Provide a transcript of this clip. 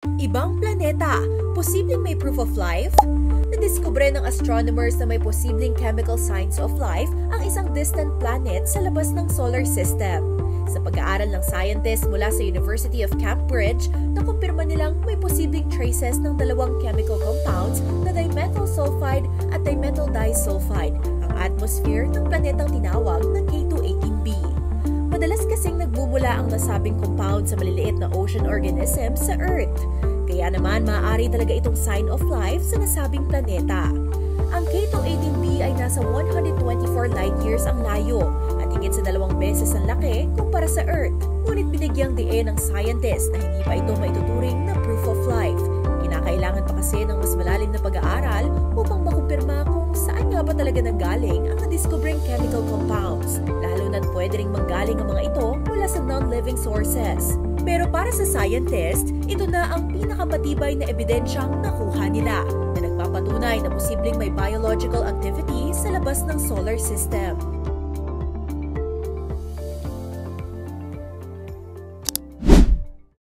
Ibang planeta, posibleng may proof of life? Nadiskubre ng astronomers na may posibleng chemical signs of life ang isang distant planet sa labas ng solar system. Sa pag-aaral ng scientists mula sa University of Cambridge, nakumpirma nilang may posibleng traces ng dalawang chemical compounds na dimethyl sulfide at dimethyl disulfide, ang atmosphere ng planetang tinawag na K2-18b. Madalas kasing nagmumula ang nasabing compound sa maliliit na ocean organisms sa Earth. Kaya naman maaari talaga itong sign of life sa nasabing planeta. Ang K2-18b ay nasa 124 light years ang layo at higit sa 2 beses ang laki kumpara sa Earth. Ngunit binigyang diin ng scientists na hindi pa ito maituturing na proof of life. Kinakailangan pa kasi ng mas malalim na pag-aaral upang makumpirma kung saan nga ba talaga nanggaling ang nadiskubreng chemical compounds, lalo na't pwede ring manggaling ang mga ito mula sa non-living sources. Pero para sa scientist, ito na ang pinakamatibay na ebidensyang nakuha nila na nagpapatunay na posibleng may biological activity sa labas ng solar system.